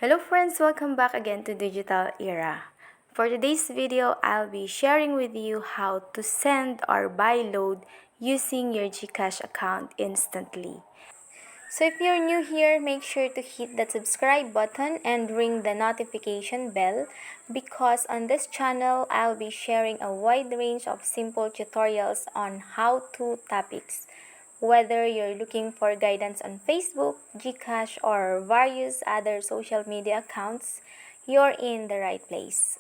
Hello friends, welcome back again to Digital Era. For today's video, I'll be sharing with you how to send or buy load using your GCash account instantly. So if you're new here, make sure to hit that subscribe button and ring the notification bell because on this channel, I'll be sharing a wide range of simple tutorials on how-to topics. Whether you're looking for guidance on Facebook, GCash, or various other social media accounts, you're in the right place.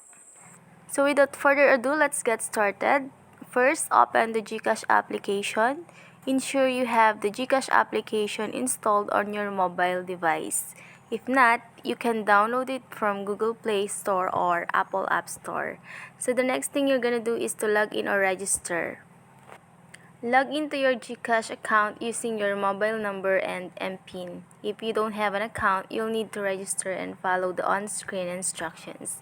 So without further ado, let's get started. First, open the GCash application. Ensure you have the GCash application installed on your mobile device. If not, you can download it from Google Play Store or Apple App Store. So the next thing you're gonna do is to log in or register. Log into your GCash account using your mobile number and MPIN. If you don't have an account, you'll need to register and follow the on-screen instructions.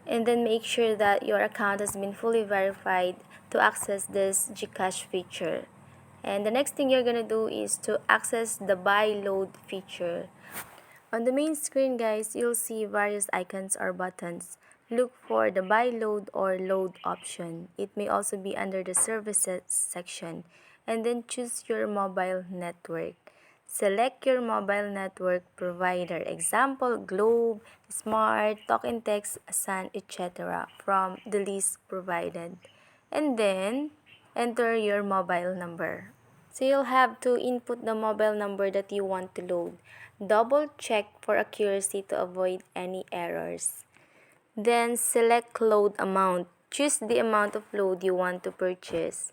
And then make sure that your account has been fully verified to access this GCash feature. And the next thing you're gonna do is to access the buy load feature. On the main screen, guys, you'll see various icons or buttons. Look for the buy load or load option. It may also be under the services section. And then choose your mobile network. Select your mobile network provider, example Globe, Smart, Talk and Text, Sun, etc. from the list provided. And then enter your mobile number. So you'll have to input the mobile number that you want to load. Double check for accuracy to avoid any errors. Then select load amount. Choose the amount of load you want to purchase.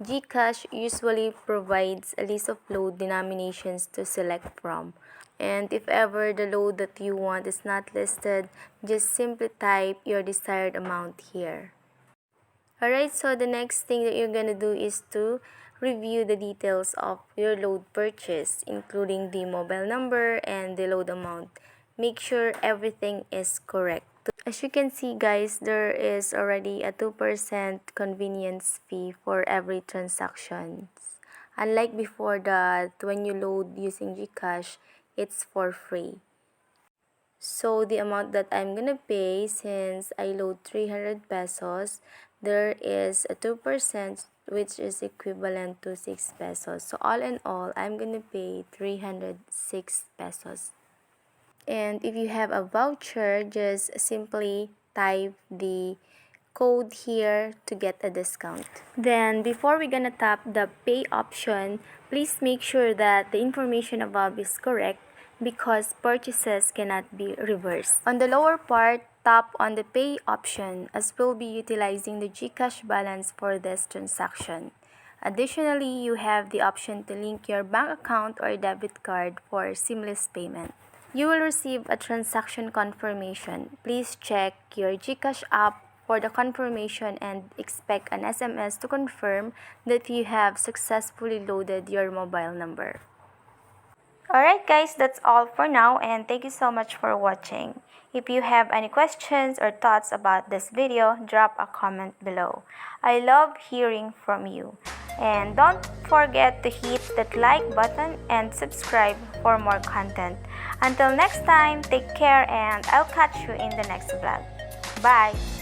GCash usually provides a list of load denominations to select from. And if ever the load that you want is not listed, just simply type your desired amount here. Alright, so the next thing that you're gonna do is to review the details of your load purchase, including the mobile number and the load amount. Make sure everything is correct. As you can see, guys, there is already a 2% convenience fee for every transaction. Unlike before that, when you load using GCash, it's for free. So the amount that I'm gonna pay, since I load 300 pesos, there is a 2% which is equivalent to 6 pesos. So all in all, I'm gonna pay 306 pesos. And if you have a voucher, just simply type the code here to get a discount. Then before we're gonna tap the pay option, please make sure that the information above is correct because purchases cannot be reversed. On the lower part, tap on the pay option as we'll be utilizing the GCash balance for this transaction. Additionally, you have the option to link your bank account or debit card for seamless payment. You will receive a transaction confirmation. Please check your GCash app for the confirmation and expect an SMS to confirm that you have successfully loaded your mobile number. Alright guys, that's all for now and thank you so much for watching. If you have any questions or thoughts about this video, drop a comment below. I love hearing from you. And don't forget to hit that like button and subscribe for more content. Until next time, take care and I'll catch you in the next vlog. Bye!